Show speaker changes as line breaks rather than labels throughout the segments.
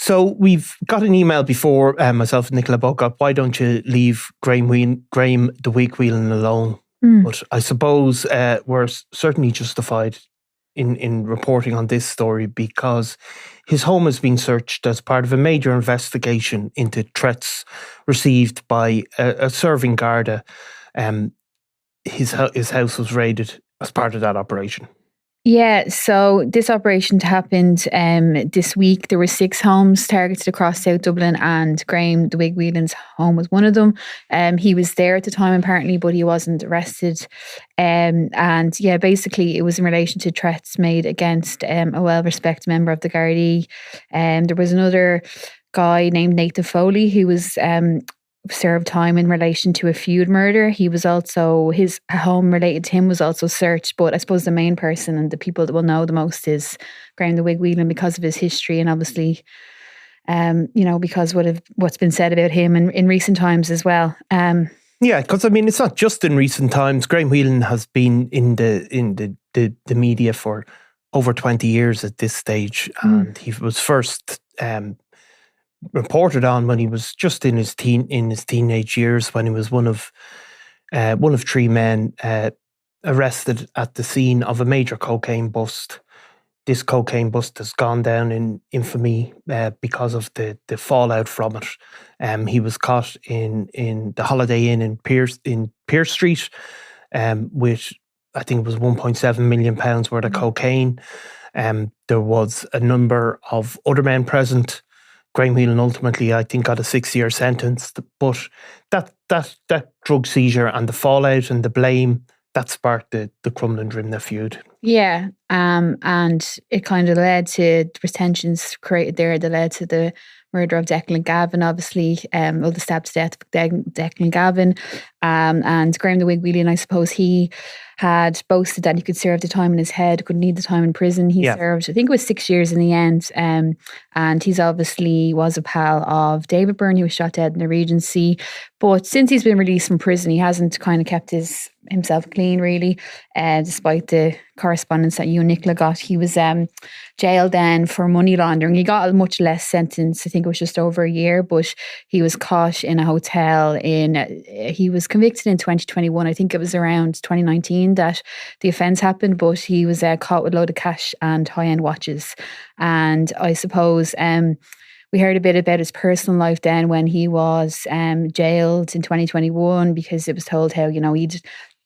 So we've got an email before, myself and Nicola both got, why don't you leave Graham the Wig Whelan alone? But I suppose we're certainly justified in reporting on this story because his home has been searched as part of a major investigation into threats received by a serving Garda. His house was raided as part of that operation.
Yeah, so this operation happened this week. There were 6 homes targeted across South Dublin, and Graham The Wig Whelan's home was one of them. He was there at the time apparently, but he wasn't arrested. And yeah, basically it was in relation to threats made against a well-respected member of the Gardaí. There was another guy named Nathan Foley who was served time in relation to a feud murder. He was also, his home related to him was also searched, but I suppose the main person and the people that will know the most is Graham The Wig Whelan because of his history and obviously because what's been said about him in recent times as well.
Yeah, because I mean it's not just in recent times. Graham Whelan has been in the media for over 20 years at this stage, and he was first reported on when he was just in his teenage years, when he was one of 3 men arrested at the scene of a major cocaine bust. This cocaine bust has gone down in infamy because of the fallout from it. He was caught in the Holiday Inn in Pierce Street with, I think it was £1.7 million worth of cocaine. There was a number of other men present. Graham Whelan ultimately, I think, got a 6-year sentence. But that drug seizure and the fallout and the blame, that sparked the Crumlin Drimnagh feud.
Yeah, and it kind of led to the tensions created there that led to the murder of Declan Gavin, obviously, the stab to death of Declan Gavin. And Graham The Wig Whelan, I suppose he had boasted that he could serve the time in his head, couldn't need the time in prison. He served, I think it was 6 years in the end. And he's obviously was a pal of David Byrne, who was shot dead in the Regency. But since he's been released from prison, he hasn't kind of kept himself clean, really, despite the correspondence that you and Nicola got. He was jailed then for money laundering. He got a much less sentence. I think it was just over a year, but he was caught in a hotel he was convicted in 2021. I think it was around 2019 that the offence happened, but he was caught with a load of cash and high-end watches. And I suppose we heard a bit about his personal life then when he was jailed in 2021, because it was told how, he'd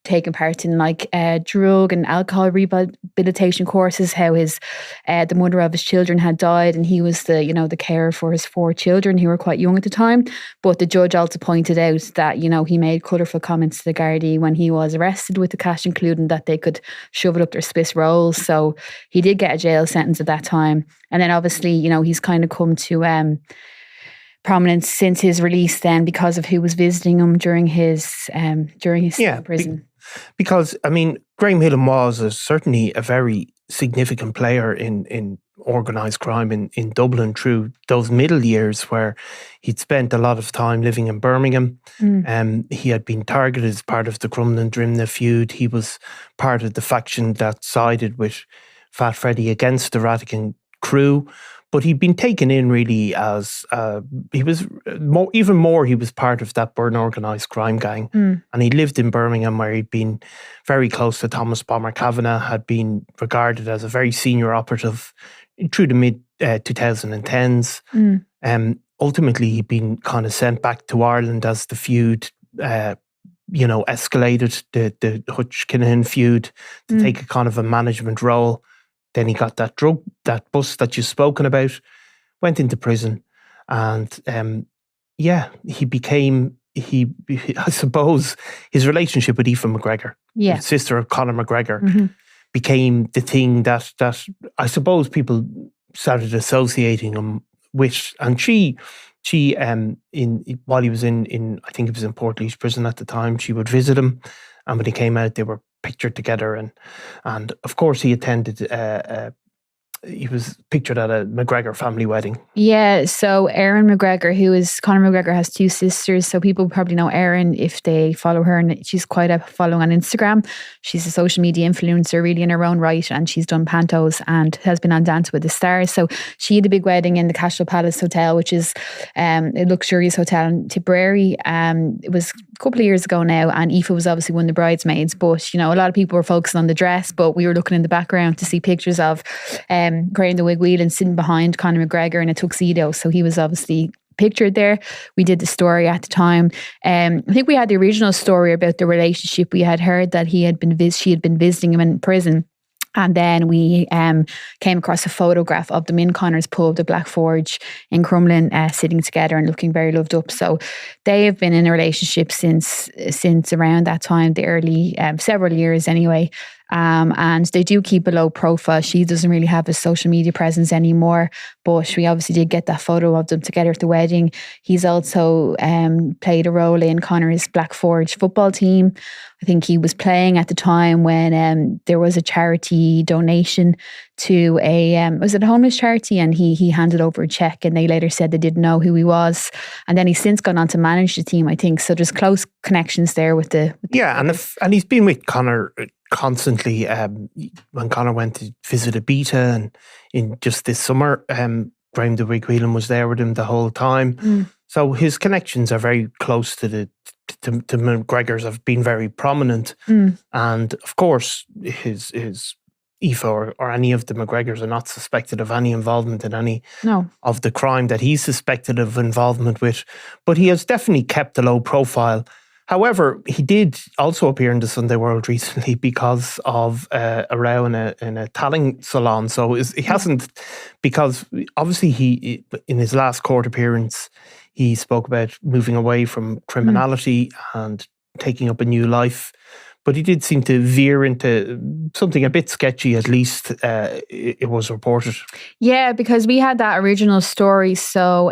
taken part in drug and alcohol rehabilitation courses, how the mother of his children had died, and he was the carer for his 4 children who were quite young at the time. But the judge also pointed out that he made colourful comments to the Gardaí when he was arrested with the cash, including that they could shove it up their Swiss rolls. So he did get a jail sentence at that time, and then obviously he's kind of come to prominence since his release then because of who was visiting him during his prison.
Because, I mean, Graham Whelan was certainly a very significant player in organised crime in Dublin through those middle years where he'd spent a lot of time living in Birmingham. He had been targeted as part of the Crumlin Drimnagh feud. He was part of the faction that sided with Fat Freddy against the Ratigan crew. But he'd been taken in really as, he was part of that Burn organised crime gang. And he lived in Birmingham where he'd been very close to Thomas Bomber Kavanagh, had been regarded as a very senior operative through the mid-2010s. Ultimately, he'd been kind of sent back to Ireland as the feud, escalated, the Hutch Kinahan feud, to take a kind of a management role. Then he got that bust that you've spoken about, went into prison, and he became, I suppose, his relationship with Aoife McGregor, the sister of Conor McGregor, became the thing that I suppose people started associating him with. And she while he was in I think it was in Portlaoise prison at the time, she would visit him, and when he came out, they were pictured together, and of course he attended he was pictured at a McGregor family wedding.
Yeah, so Erin McGregor, Conor McGregor has two sisters, so people probably know Erin if they follow her, and she's quite a following on Instagram. She's a social media influencer really in her own right, and she's done pantos and has been on Dance with the Stars. So she had a big wedding in the Cashel Palace Hotel, which is a luxurious hotel in Tipperary. It was a couple of years ago now, and Aoife was obviously one of the bridesmaids, but a lot of people were focusing on the dress, but we were looking in the background to see pictures of Graham The Wig Whelan sitting behind Conor McGregor in a tuxedo, so he was obviously pictured there. We did the story at the time. I think we had the original story about the relationship. We had heard that she had been visiting him in prison. And then we came across a photograph of them in Conor's pub, the Black Forge in Crumlin, sitting together and looking very loved up. So they have been in a relationship since around that time, the early several years anyway. And they do keep a low profile. She doesn't really have a social media presence anymore, but we obviously did get that photo of them together at the wedding. He's also played a role in Conor's Black Forge football team. I think he was playing at the time when there was a charity donation to was it a homeless charity, and he handed over a check, and they later said they didn't know who he was, and then he's since gone on to manage the team, I think. So there's close connections there with the
and he's been with Conor constantly. When Conor went to visit Ibiza, and in just this summer, Graham The Wig Whelan was there with him the whole time. So his connections are very close to the McGregors, have been very prominent, and of course his Aoife or any of the McGregors are not suspected of any involvement in any of the crime that he's suspected of involvement with, but he has definitely kept a low profile. However, he did also appear in the Sunday World recently because of a row in a tanning salon. So he hasn't, because obviously he, in his last court appearance, he spoke about moving away from criminality and taking up a new life. But he did seem to veer into something a bit sketchy, at least it was reported. Yeah,
because we had that original story. So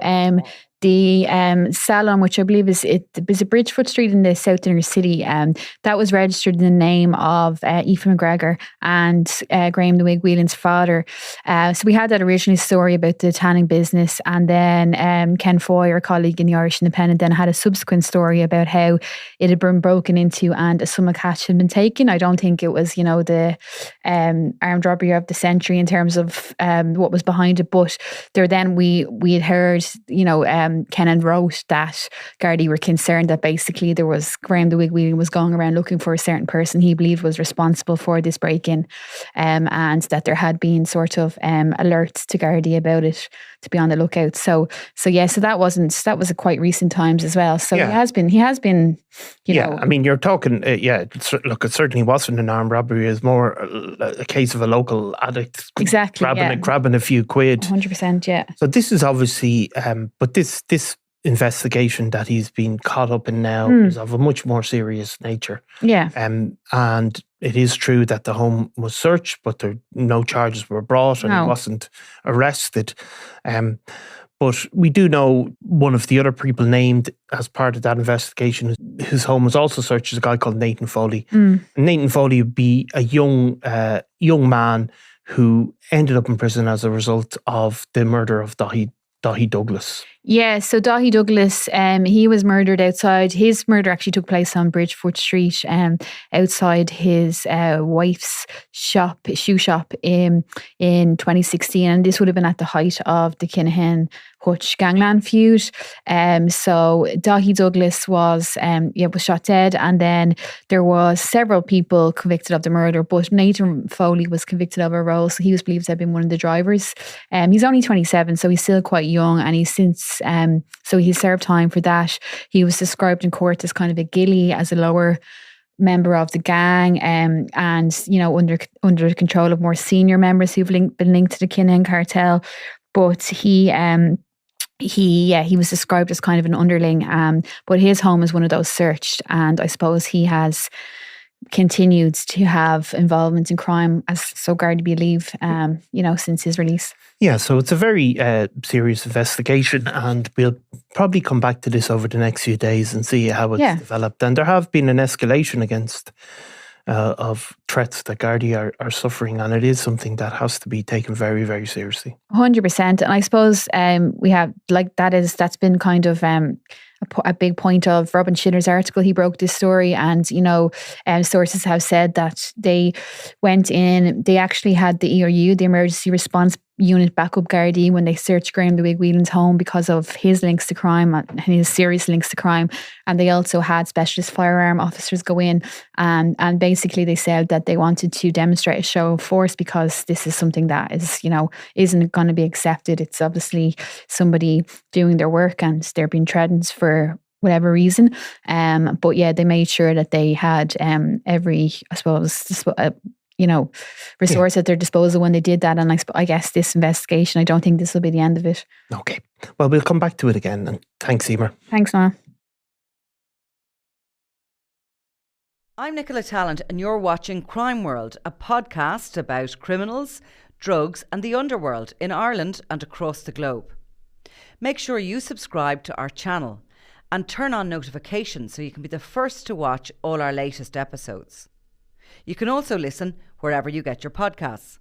the salon, which I believe is a Bridgefoot Street in the south inner city, that was registered in the name of Aoife McGregor and Graham The Wig Whelan's father. So we had that original story about the tanning business, and then Ken Foy, our colleague in the Irish Independent, then had a subsequent story about how it had been broken into and a sum of cash had been taken. I don't think it was, the armed robbery of the century in terms of what was behind it, but there then we had heard, Kenan wrote that Gardaí were concerned that basically there was Graham The Wig Whelan was going around looking for a certain person he believed was responsible for this break-in, and that there had been sort of alerts to Gardaí about it to be on the lookout. So that was a quite recent times as well. So he has been,
I mean, you're talking, look, it certainly wasn't an armed robbery. It's more a case of a local addict grabbing a few quid.
100%, yeah.
So this is obviously, but this investigation that he's been caught up in now is of a much more serious nature.
Yeah.
And it is true that the home was searched, but no charges were brought, and he wasn't arrested. But we do know one of the other people named as part of that investigation, his home was also searched, is a guy called Nathan Foley. Nathan Foley would be a young man who ended up in prison as a result of the murder of Daithí Douglas.
Yeah, so Daithí Douglas, he was murdered outside. His murder actually took place on Bridgefoot Street, outside his wife's shoe shop in 2016. And this would have been at the height of the Kinahan Hutch gangland feud. So Daithí Douglas was shot dead, and then there was several people convicted of the murder, but Nathan Foley was convicted of a role, so he was believed to have been one of the drivers. He's only 27, so he's still quite young, and he's since so he served time for that. He was described in court as kind of a ghillie, as a lower member of the gang, and under the control of more senior members who've been linked to the Kinahan cartel. But he was described as kind of an underling, but his home is one of those searched, and I suppose he has continued to have involvement in crime, as so Garda believe, since his release.
Yeah, so it's a very serious investigation, and we'll probably come back to this over the next few days and see how it's developed. And there have been an escalation against of threats that Gardaí are suffering, and it is something that has to be taken very, very seriously.
100%. And I suppose we have, like, that's been kind of a big point of Robin Schiller's article. He broke this story, and sources have said that they went in, they actually had the ERU, the Emergency Response Unit backup Gardaí, when they searched Graham The Wig Whelan's home because of his links to crime and his serious links to crime. And they also had specialist firearm officers go in, and basically they said that they wanted to demonstrate a show of force, because this is something that is, isn't going to be accepted. It's obviously somebody doing their work and they're being threatened for whatever reason. But yeah, they made sure that they had every, I suppose, resource at their disposal when they did that. And I guess this investigation, I don't think this will be the end of it.
Okay. Well, we'll come back to it again. And thanks, Eimear.
Thanks, Niall.
I'm Nicola Tallant, and you're watching Crime World, a podcast about criminals, drugs and the underworld in Ireland and across the globe. Make sure you subscribe to our channel and turn on notifications so you can be the first to watch all our latest episodes. You can also listen wherever you get your podcasts.